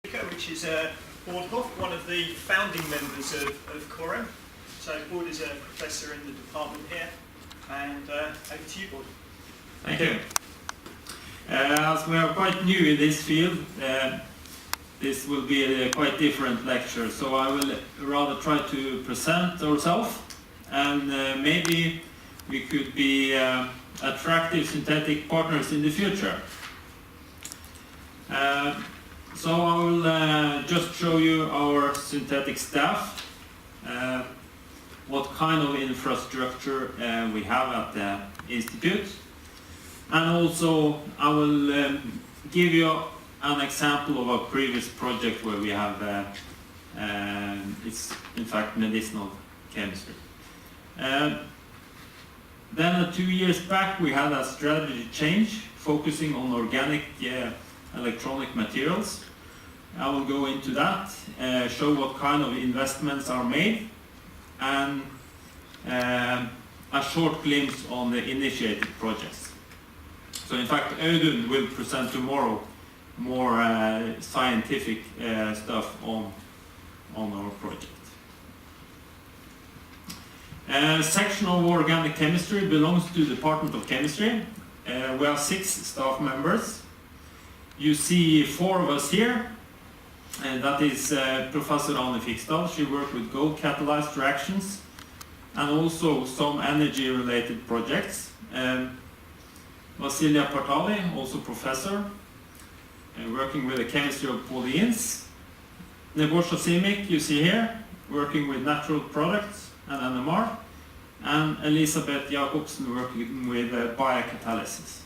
which is Bård Hoff, one of the founding members of COREM. So Bård is a professor in the department here, and over to you, Bård. Thank you. As we are quite new in this field, this will be a quite different lecture, so I will rather try to present ourselves, and maybe we could be attractive synthetic partners in the future. So I will just show you our synthetic staff, what kind of infrastructure we have at the Institute, and also I will give you an example of a previous project where we have, it's in fact medicinal chemistry. Then 2 years back we had a strategy change focusing on organic electronic materials. I will go into that, show what kind of investments are made, and a short glimpse on the initiated projects. So in fact Audun will present tomorrow more scientific stuff on our project. Section of organic chemistry belongs to the Department of Chemistry. We have 6 staff members. You see 4 of us here, and that is Professor Anne Fiksdal. She worked with gold catalyzed reactions and also some energy related projects. Vasilia Partali, also professor, working with the chemistry of polyenes. Nebojsa Simic, you see here, working with natural products and NMR. And Elisabeth Jacobsen working with biocatalysis.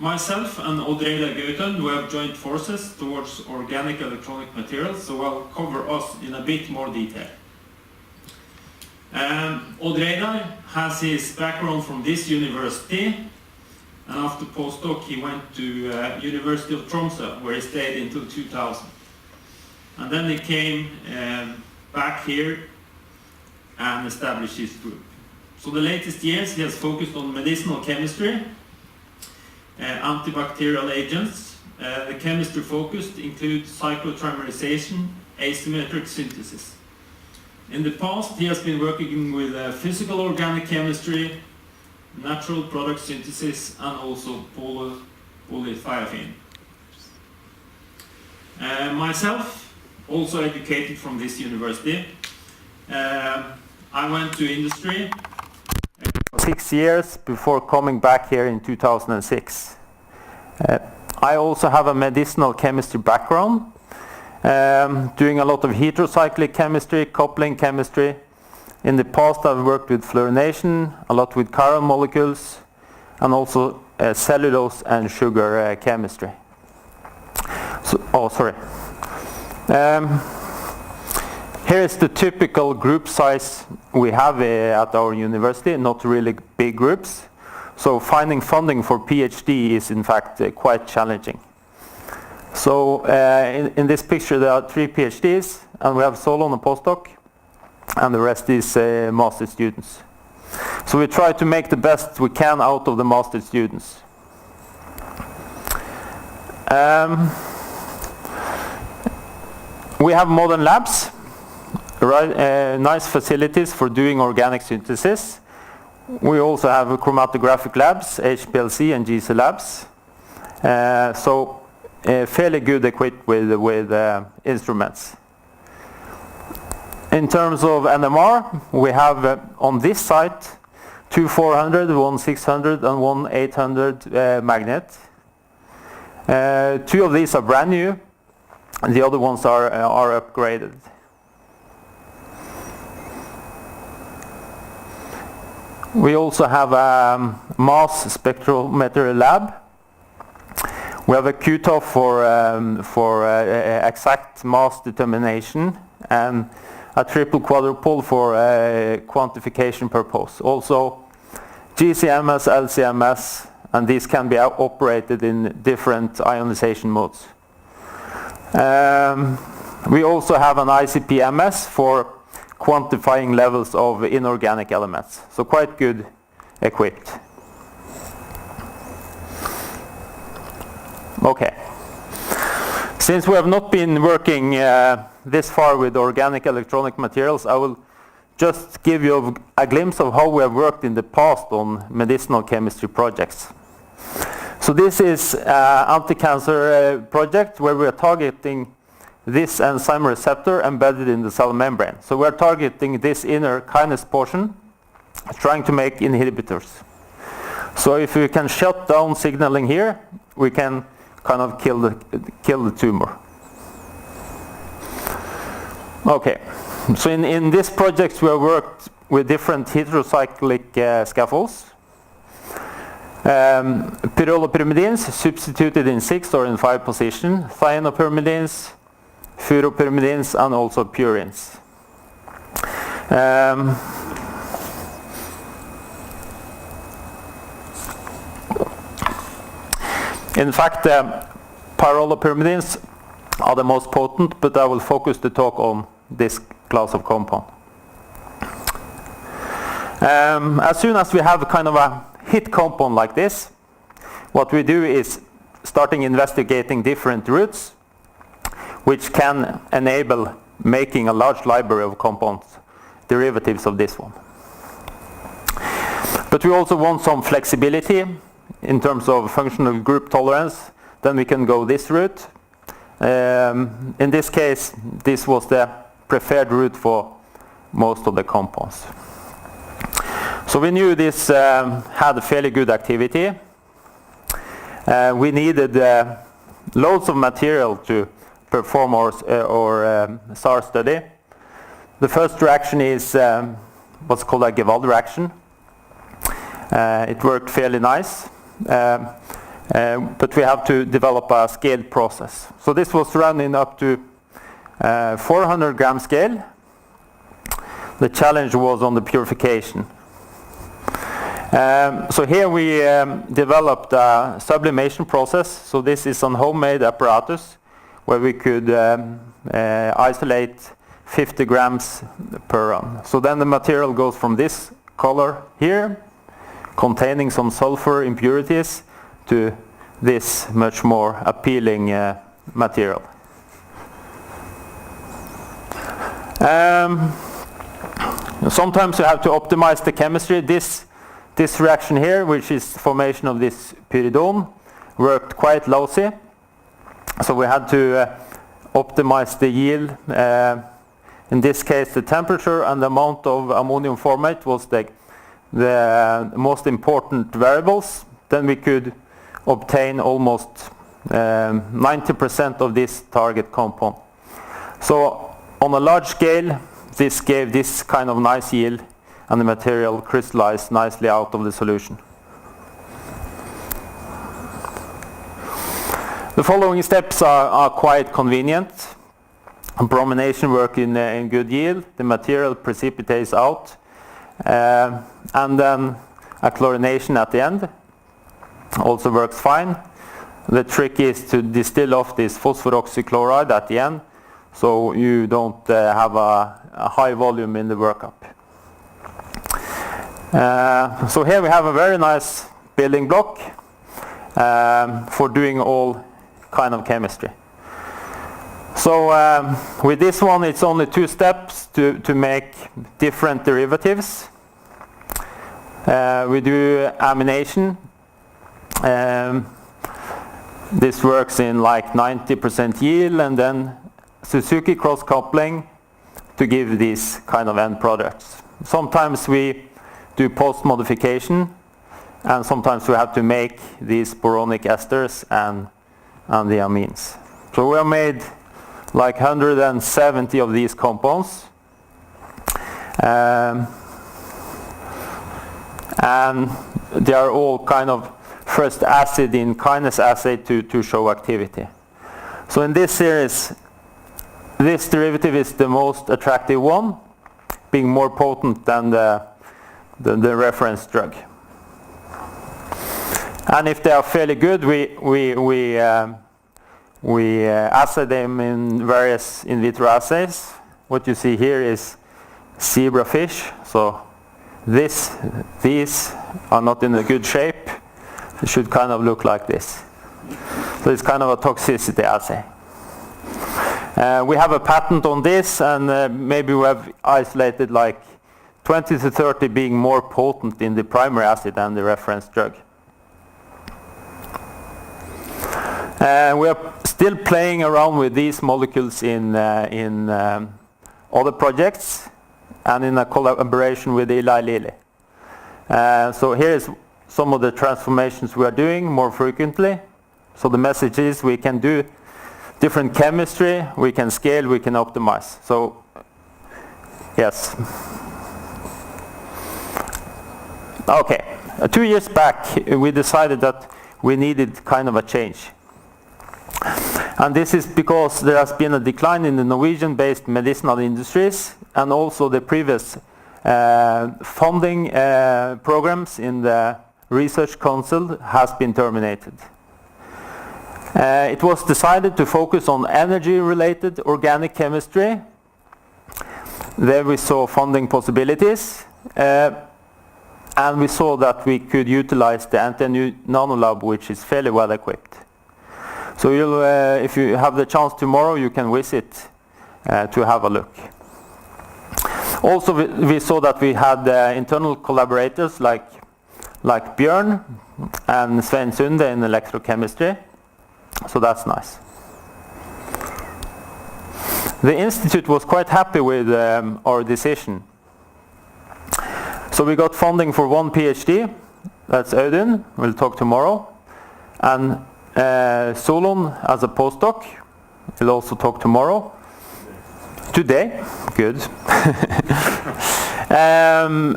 Myself and Oddreida Gauten, we have joined forces towards organic electronic materials, so I'll cover us in a bit more detail. Oddreida has his background from this university, and after postdoc he went to University of Tromsø, where he stayed until 2000. And then he came back here and established his group. So the latest years he has focused on medicinal chemistry, antibacterial agents. The chemistry focused includes cyclotrimerization, asymmetric synthesis. In the past he has been working with physical organic chemistry, natural product synthesis, and also polythiophene. Myself, also educated from this university. I went to industry for 6 years before coming back here in 2006. I also have a medicinal chemistry background, doing a lot of heterocyclic chemistry, coupling chemistry. In the past I've worked with fluorination, a lot with chiral molecules, and also cellulose and sugar chemistry. Here is the typical group size we have at our university, not really big groups. So finding funding for PhD is in fact quite challenging. So in this picture there are 3 PhDs, and we have solo on a postdoc, and the rest is master students. So we try to make the best we can out of the master students. We have modern labs. Nice facilities for doing organic synthesis. We also have chromatographic labs, HPLC and GC labs. So fairly good equipped with instruments. In terms of NMR, we have on this site 2 400, 1 600 and 1 800 magnet. 2 of these are brand new, and the other ones are upgraded. We also have a mass spectrometry lab. We have a QTOF for exact mass determination, and a triple quadrupole for quantification purpose. Also GCMS, LCMS, and these can be operated in different ionization modes. We also have an ICP-MS for quantifying levels of inorganic elements, so quite good equipped. Okay, Since we have not been working this far with organic electronic materials, I will just give you a glimpse of how we have worked in the past on medicinal chemistry projects. So this is an anti-cancer project where we are targeting this enzyme receptor embedded in the cell membrane. So we are targeting this inner kinase portion, trying to make inhibitors. So if we can shut down signaling here, we can kind of kill the tumor. Okay, so in this project we have worked with different heterocyclic scaffolds. Pyrrolopyrimidines substituted in 6 or in 5 position, thionopyrimidines, furopyrimidines, and also purines. In fact, pyrrolopyrimidines are the most potent, but I will focus the talk on this class of compound. As soon as we have kind of a hit compound like this, what we do is starting investigating different routes which can enable making a large library of compounds, derivatives of this one. But we also want some flexibility in terms of functional group tolerance. Then we can go this route. In this case, this was the preferred route for most of the compounds. So we knew this had a fairly good activity. We needed loads of material to perform our SAR study. The first reaction is what's called a Gewald reaction. It worked fairly nice, but we have to develop a scaled process. So this was running up to 400 gram scale. The challenge was on the purification. So here we developed a sublimation process. So this is a homemade apparatus where we could isolate 50 grams per run. So then the material goes from this color here, containing some sulfur impurities, to this much more appealing material. Sometimes you have to optimize the chemistry. This reaction here, which is formation of this pyridone, worked quite lousy. So we had to optimize the yield. In this case, the temperature and the amount of ammonium formate was the most important variables. Then we could obtain almost 90% of this target compound. So on a large scale, this gave this kind of nice yield, and the material crystallized nicely out of the solution. The following steps are quite convenient. Bromination work in good yield. The material precipitates out, and then a chlorination at the end also works fine. The trick is to distill off this phosphoroxychloride at the end, so you don't have a high volume in the workup. So here we have a very nice building block for doing all kind of chemistry. So with this one, it's only 2 steps to make different derivatives. We do amination. This works in like 90% yield, and then Suzuki cross-coupling to give these kind of end products. Sometimes we do post-modification, and sometimes we have to make these boronic esters and the amines. So we have made like 170 of these compounds, and they are all kind of first acid in kinase assay to show activity. So in this series, this derivative is the most attractive one, being more potent than the reference drug. And if they are fairly good, we assay them in various in vitro assays. What you see here is zebrafish. So these are not in a good shape. It should kind of look like this. So it's kind of a toxicity assay. We have a patent on this, and maybe we have isolated like 20 to 30 being more potent in the primary acid than the reference drug. We are still playing around with these molecules in other projects and in a collaboration with Eli Lilly. So here is some of the transformations we are doing more frequently. So the message is we can do different chemistry, we can scale, we can optimize. So yes. Okay, 2 years back we decided that we needed kind of a change. And this is because there has been a decline in the Norwegian-based medicinal industries, and also the previous funding programs in the Research Council has been terminated. It was decided to focus on energy-related organic chemistry. There we saw funding possibilities, and we saw that we could utilize the anti-nanolab, which is fairly well equipped. So you'll, if you have the chance tomorrow, you can visit to have a look. Also, we saw that we had internal collaborators like Bjørn and Svein Sunde in electrochemistry. So that's nice. The institute was quite happy with our decision. So we got funding for 1 PhD. That's Audun, we'll talk tomorrow. And Solon as a postdoc, we'll also talk tomorrow. Today, good. And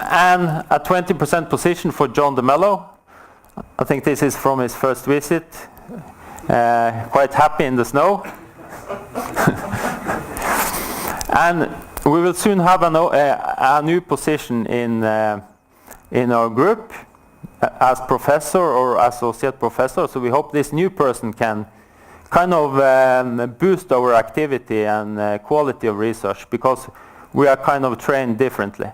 a 20% position for John DeMello. I think this is from his first visit. Quite happy in the snow. And we will soon have a new position in our group as professor or associate professor. So we hope this new person can kind of boost our activity and quality of research, because we are kind of trained differently.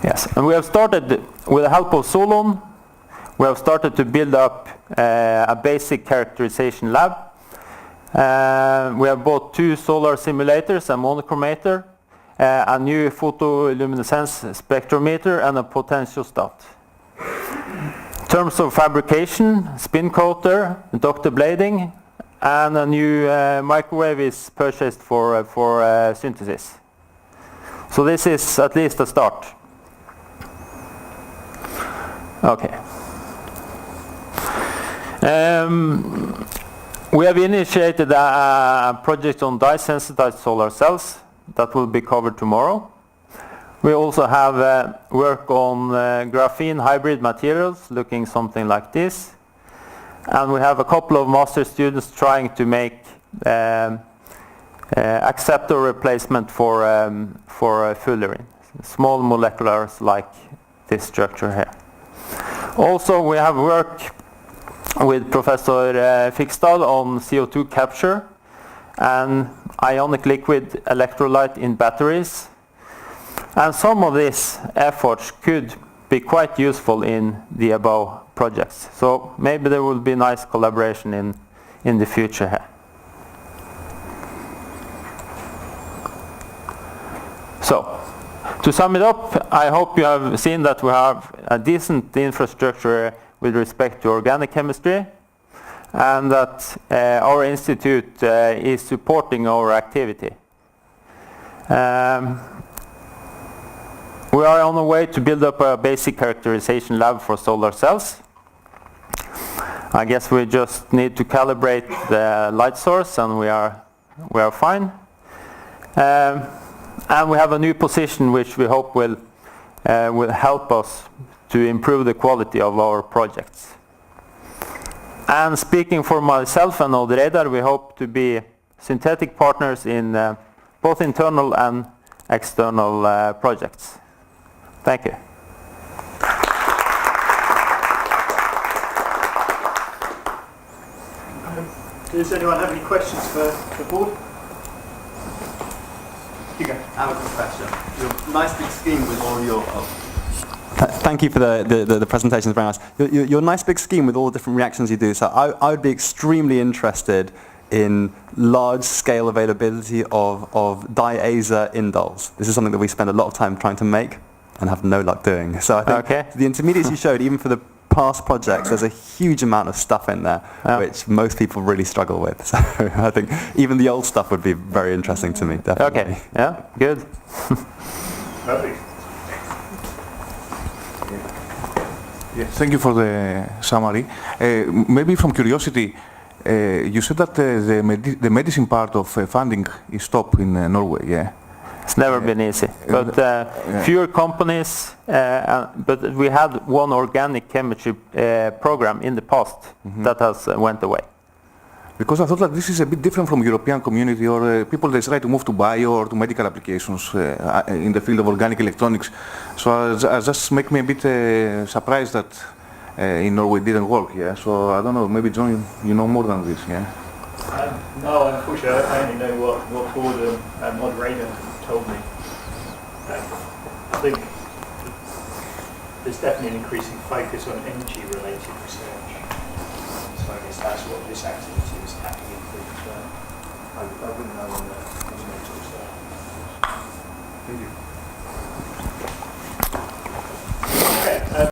Yes, and we have started with the help of Solon. We have started to build up a basic characterization lab. We have bought 2 solar simulators, a monochromator, a new photoluminescence spectrometer, and a potentiostat. In terms of fabrication, spin coater, Dr. blading, and a new microwave is purchased for synthesis. So this is at least a start. Okay. We have initiated a project on dye-sensitized solar cells that will be covered tomorrow. We also have work on graphene hybrid materials, looking something like this. And we have a couple of master students trying to make acceptor replacement for fullerene, small moleculars like this structure here. Also, we have work with Professor Fiksdal on CO2 capture and ionic liquid electrolyte in batteries. And some of these efforts could be quite useful in the above projects. So maybe there will be nice collaboration in the future here. So, to sum it up, I hope you have seen that we have a decent infrastructure with respect to organic chemistry, and that our institute is supporting our activity. We are on the way to build up a basic characterization lab for solar cells. I guess we just need to calibrate the light source, and we are fine. And we have a new position which we hope will help us to improve the quality of our projects. And speaking for myself and Odd Reidar, we hope to be synthetic partners in both internal and external projects. Thank you. Does anyone have any questions for Bård? I have a quick question. Your nice big scheme with all your Thank you for the presentation, it's very nice. Your nice big scheme with all the different reactions you do, so I would be extremely interested in large-scale availability of diazer indoles. This is something that we spend a lot of time trying to make and have no luck doing. So I think the intermediates you showed, even for the past projects, there's a huge amount of stuff in there which most people really struggle with. So I think even the old stuff would be very interesting to me, definitely. Okay, yeah, good. Perfect. Yes, thank you for the summary. Maybe from curiosity, you said that the medicine part of funding is stopped in Norway, yeah? It's never been easy, but fewer companies, but we had one organic chemistry program in the past that has went away. Because I thought that this is a bit different from European community, or people they try to move to bio or to medical applications in the field of organic electronics. So I just make me a bit surprised that in Norway it didn't work. Yeah. So I don't know. Maybe John, you know more than this. Yeah. No, unfortunately, I only know what Bård and moderator told me. I think there's definitely an increasing focus on energy-related research. So I guess that's what this activity is tapping into as well. I wouldn't know on the mental side. Thank you.